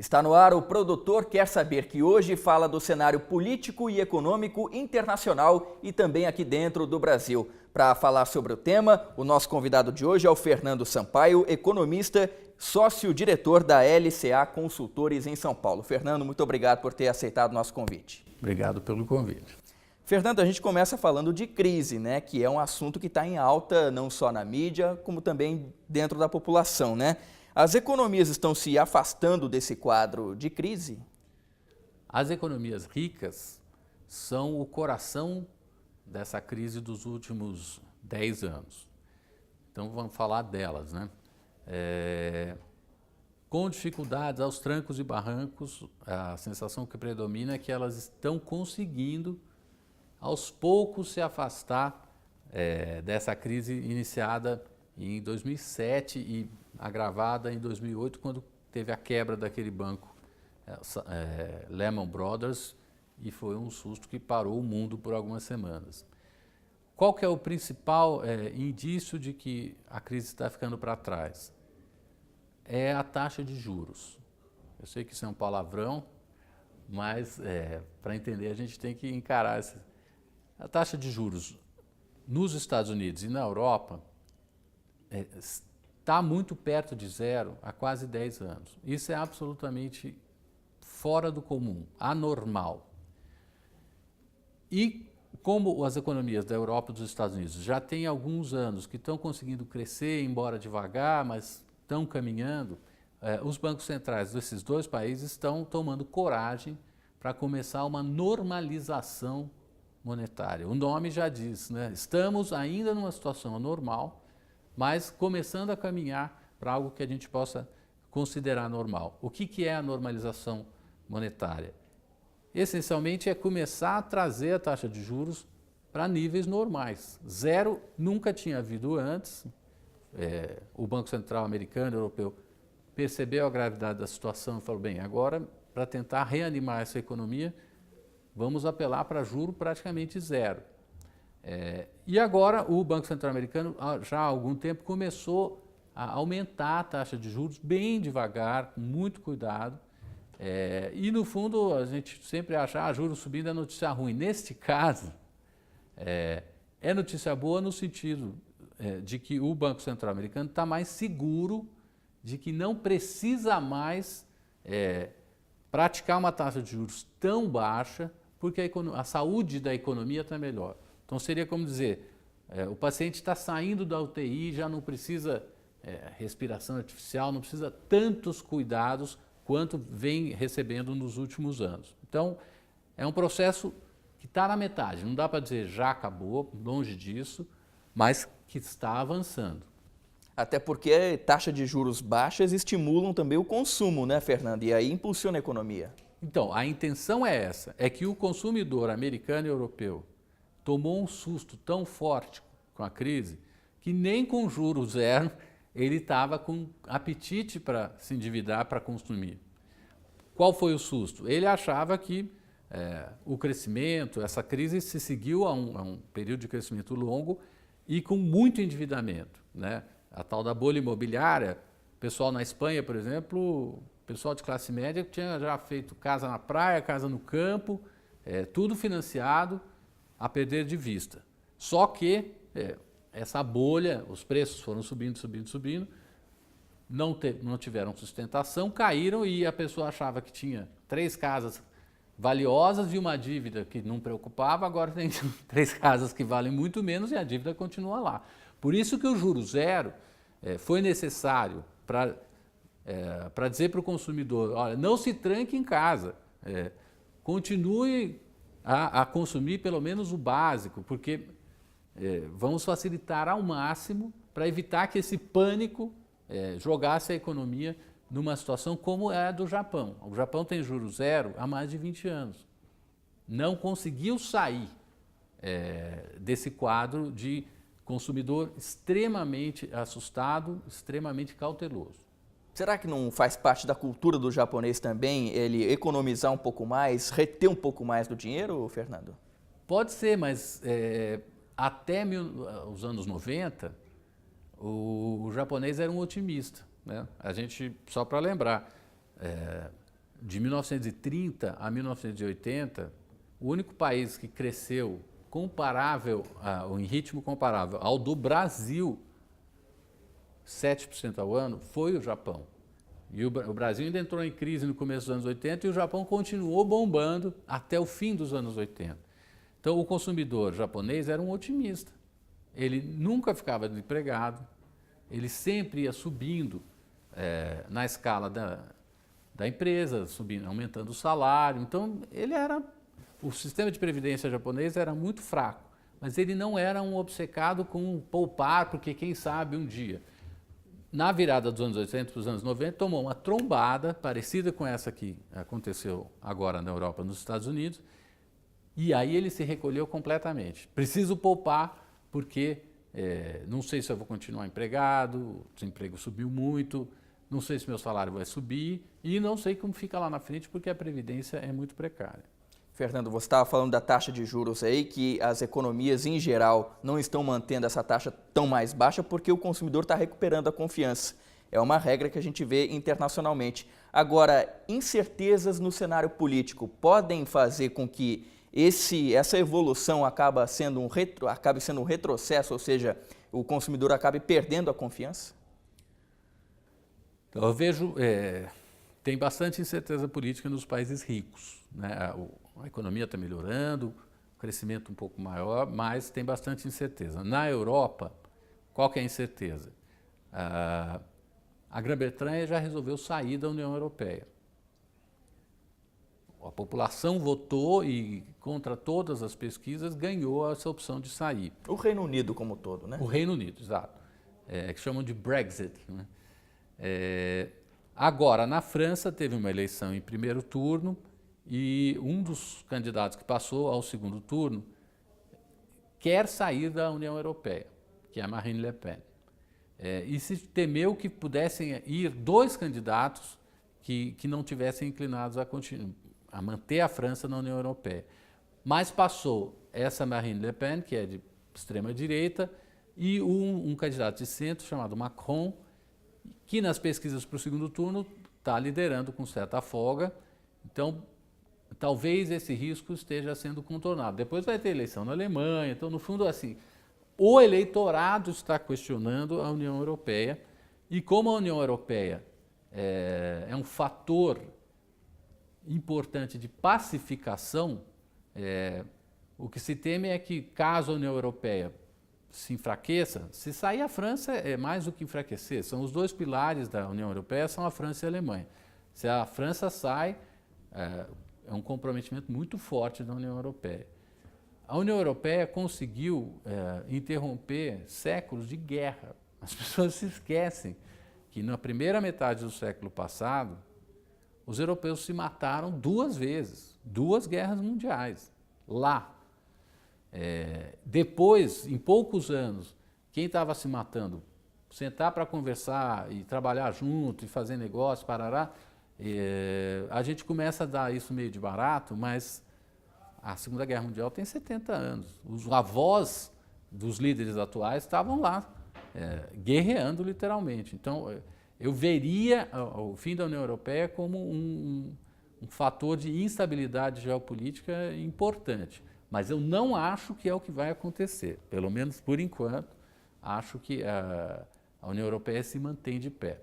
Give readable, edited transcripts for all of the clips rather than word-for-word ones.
Está no ar o Produtor Quer Saber, que hoje fala do cenário político e econômico internacional e também aqui dentro do Brasil. Para falar sobre o tema, o nosso convidado de hoje é o Fernando Sampaio, economista, sócio-diretor da LCA Consultores em São Paulo. Fernando, muito obrigado por ter aceitado o nosso convite. Obrigado pelo convite. Fernando, a gente começa falando de crise, né? Que é um assunto que está em alta não só na mídia, como também dentro da população, né? As economias estão se afastando desse quadro de crise? As economias ricas são o coração dessa crise dos últimos 10 anos. Então vamos falar delas, né? Com dificuldades, aos trancos e barrancos, a sensação que predomina é que elas estão conseguindo, aos poucos, se afastar dessa crise iniciada em 2007 e agravada em 2008, quando teve a quebra daquele banco Lehman Brothers, e foi um susto que parou o mundo por algumas semanas. Qual que é o principal indício de que a crise está ficando para trás? É a taxa de juros. Eu sei que isso é um palavrão, mas para entender a gente tem que encarar essa. A taxa de juros nos Estados Unidos e na Europa está muito perto de zero há quase 10 anos. Isso é absolutamente fora do comum, anormal. E como as economias da Europa e dos Estados Unidos já têm alguns anos que estão conseguindo crescer, embora devagar, mas estão caminhando, os bancos centrais desses dois países estão tomando coragem para começar uma normalização monetária. O nome já diz, né? Estamos ainda numa situação anormal, mas começando a caminhar para algo que a gente possa considerar normal. O que é a normalização monetária? Essencialmente é começar a trazer a taxa de juros para níveis normais. Zero nunca tinha havido antes. O Banco Central americano e europeu percebeu a gravidade da situação e falou, bem, agora para tentar reanimar essa economia, vamos apelar para juro praticamente zero. E agora o Banco Central americano, já há algum tempo, começou a aumentar a taxa de juros bem devagar, com muito cuidado. E no fundo a gente sempre acha, juros subindo é notícia ruim. Neste caso, é notícia boa no sentido de que o Banco Central americano está mais seguro de que não precisa mais praticar uma taxa de juros tão baixa, porque a saúde da economia está melhor. Então seria como dizer, o paciente está saindo da UTI, já não precisa respiração artificial, não precisa tantos cuidados quanto vem recebendo nos últimos anos. Então é um processo que está na metade, não dá para dizer já acabou, longe disso, mas que está avançando. Até porque taxa de juros baixas estimulam também o consumo, né, Fernando? E aí impulsiona a economia. Então, a intenção é essa, é que o consumidor americano e europeu tomou um susto tão forte com a crise que nem com juros zero ele estava com apetite para se endividar, para consumir. Qual foi o susto? Ele achava que o crescimento, essa crise se seguiu a um período de crescimento longo e com muito endividamento, né? A tal da bolha imobiliária, o pessoal na Espanha, por exemplo, pessoal de classe média que tinha já feito casa na praia, casa no campo, tudo financiado a perder de vista. Só que essa bolha, os preços foram subindo, subindo, subindo, não tiveram sustentação, caíram e a pessoa achava que tinha 3 casas valiosas e uma dívida que não preocupava, agora tem 3 casas que valem muito menos e a dívida continua lá. Por isso que o juro zero foi necessário para dizer para o consumidor, olha, não se tranque em casa, continue a consumir pelo menos o básico, porque vamos facilitar ao máximo para evitar que esse pânico jogasse a economia numa situação como é a do Japão. O Japão tem juros zero há mais de 20 anos. Não conseguiu sair desse quadro de consumidor extremamente assustado, extremamente cauteloso. Será que não faz parte da cultura do japonês também ele economizar um pouco mais, reter um pouco mais do dinheiro, Fernando? Pode ser, mas até os anos 90, o japonês era um otimista, né? A gente, só para lembrar, de 1930 a 1980, o único país que cresceu em ritmo comparável ao do Brasil, 7% ao ano, foi o Japão. E o Brasil ainda entrou em crise no começo dos anos 80 e o Japão continuou bombando até o fim dos anos 80. Então, o consumidor japonês era um otimista. Ele nunca ficava desempregado, ele sempre ia subindo na escala da empresa, subindo, aumentando o salário. Então, o sistema de previdência japonês era muito fraco, mas ele não era um obcecado com poupar, porque quem sabe um dia. Na virada dos anos 80 para os anos 90, tomou uma trombada parecida com essa que aconteceu agora na Europa, nos Estados Unidos, e aí ele se recolheu completamente. Preciso poupar porque não sei se eu vou continuar empregado, o desemprego subiu muito, não sei se meu salário vai subir e não sei como fica lá na frente porque a previdência é muito precária. Fernando, você estava falando da taxa de juros aí, que as economias em geral não estão mantendo essa taxa tão mais baixa porque o consumidor está recuperando a confiança. É uma regra que a gente vê internacionalmente. Agora, incertezas no cenário político podem fazer com que essa evolução acabe sendo um retrocesso, ou seja, o consumidor acabe perdendo a confiança? Então, eu vejo, tem bastante incerteza política nos países ricos, né? A economia está melhorando, o crescimento um pouco maior, mas tem bastante incerteza. Na Europa, qual que é a incerteza? A Grã-Bretanha já resolveu sair da União Europeia. A população votou e, contra todas as pesquisas, ganhou essa opção de sair. O Reino Unido como um todo, né? O Reino Unido, exato. Que chamam de Brexit, né? Agora, na França, teve uma eleição em primeiro turno e um dos candidatos que passou ao segundo turno quer sair da União Europeia, que é a Marine Le Pen. E se temeu que pudessem ir dois candidatos que não tivessem inclinados a manter a França na União Europeia. Mas passou essa Marine Le Pen, que é de extrema-direita, e um candidato de centro chamado Macron, que nas pesquisas para o segundo turno está liderando com certa folga. Então, talvez esse risco esteja sendo contornado. Depois vai ter eleição na Alemanha. Então, no fundo, assim, o eleitorado está questionando a União Europeia. E como a União Europeia é um fator importante de pacificação, o que se teme é que, caso a União Europeia se enfraqueça, se sair a França é mais do que enfraquecer. São os dois pilares da União Europeia, são a França e a Alemanha. Se a França sai, é um comprometimento muito forte da União Europeia. A União Europeia conseguiu interromper séculos de guerra. As pessoas se esquecem que na primeira metade do século passado, os europeus se mataram 2 vezes, 2 guerras mundiais, lá. Depois, em poucos anos, quem estava se matando, sentar para conversar e trabalhar junto e fazer negócio, parará, a gente começa a dar isso meio de barato, mas a Segunda Guerra Mundial tem 70 anos. Os avós dos líderes atuais estavam lá, guerreando literalmente. Então, eu veria o fim da União Europeia como um fator de instabilidade geopolítica importante. Mas eu não acho que é o que vai acontecer. Pelo menos por enquanto, acho que a União Europeia se mantém de pé.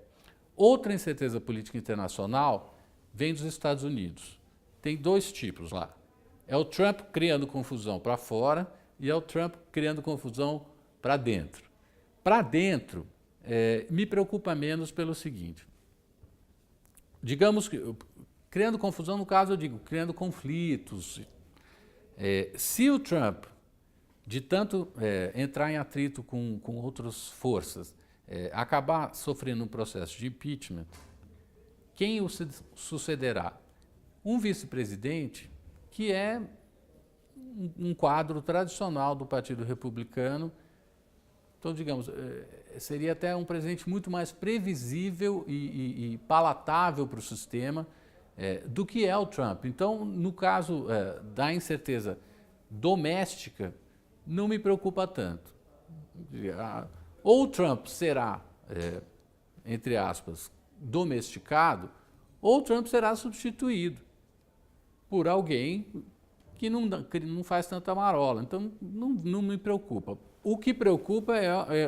Outra incerteza política internacional vem dos Estados Unidos. Tem 2 tipos lá. É o Trump criando confusão para fora e é o Trump criando confusão para dentro. Para dentro, me preocupa menos pelo seguinte. Digamos que, criando confusão, no caso eu digo, criando conflitos. Se o Trump, de tanto entrar em atrito com outras forças, acabar sofrendo um processo de impeachment, quem o sucederá? Um vice-presidente que é um quadro tradicional do Partido Republicano. Então, digamos, seria até um presidente muito mais previsível e palatável para o sistema do que é o Trump. Então, no caso da incerteza doméstica, não me preocupa tanto. Ou o Trump será, entre aspas, domesticado, ou Trump será substituído por alguém que não faz tanta marola. Então, não me preocupa. O que preocupa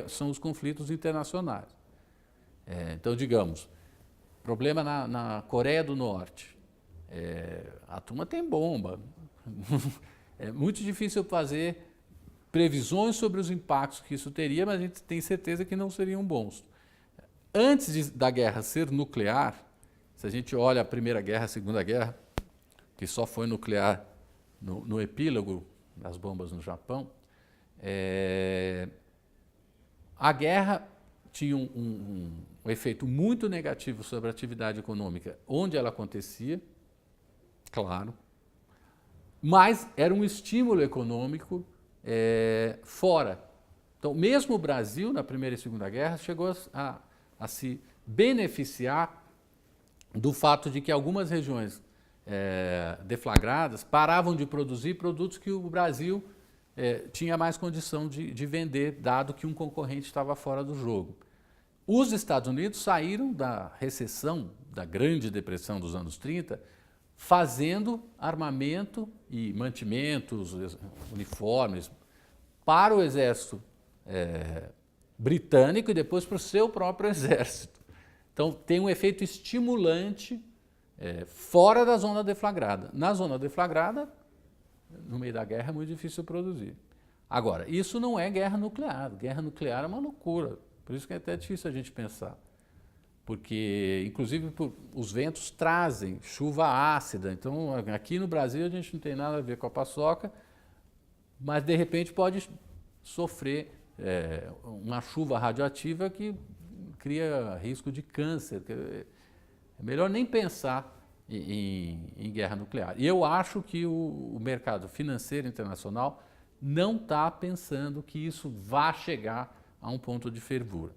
são os conflitos internacionais. Então, digamos, problema na Coreia do Norte. A turma tem bomba. É muito difícil fazer previsões sobre os impactos que isso teria, mas a gente tem certeza que não seriam bons. Antes da guerra ser nuclear, se a gente olha a Primeira Guerra, a Segunda Guerra, que só foi nuclear no epílogo das bombas no Japão, a guerra tinha um efeito muito negativo sobre a atividade econômica onde ela acontecia, claro, mas era um estímulo econômico fora. Então, mesmo o Brasil, na Primeira e Segunda Guerra, chegou a se beneficiar do fato de que algumas regiões deflagradas paravam de produzir produtos que o Brasil tinha mais condição de vender, dado que um concorrente estava fora do jogo. Os Estados Unidos saíram da recessão, da Grande Depressão dos anos 30, fazendo armamento e mantimentos, uniformes, para o exército britânico e depois para o seu próprio exército. Então, tem um efeito estimulante fora da zona deflagrada. Na zona deflagrada, no meio da guerra, é muito difícil produzir. Agora, isso não é guerra nuclear. Guerra nuclear é uma loucura. Por isso que é até difícil a gente pensar. Porque, inclusive, os ventos trazem chuva ácida. Então, aqui no Brasil, a gente não tem nada a ver com a paçoca, mas, de repente, pode sofrer uma chuva radioativa que cria risco de câncer. É melhor nem pensar em guerra nuclear. E eu acho que o mercado financeiro internacional não está pensando que isso vá chegar a um ponto de fervura.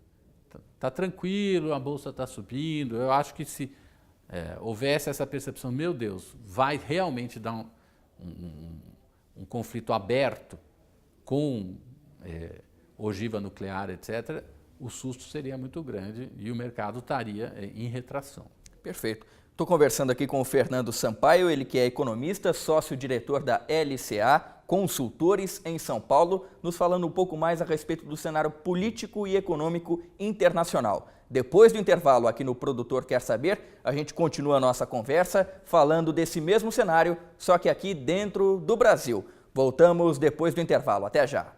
Está tranquilo, a bolsa está subindo. Eu acho que se houvesse essa percepção, meu Deus, vai realmente dar um conflito aberto com ogiva nuclear, etc., o susto seria muito grande e o mercado estaria em retração. Perfeito. Estou conversando aqui com o Fernando Sampaio, ele que é economista, sócio-diretor da LCA Consultores em São Paulo, nos falando um pouco mais a respeito do cenário político e econômico internacional. Depois do intervalo aqui no Produtor Quer Saber, a gente continua a nossa conversa falando desse mesmo cenário, só que aqui dentro do Brasil. Voltamos depois do intervalo. Até já!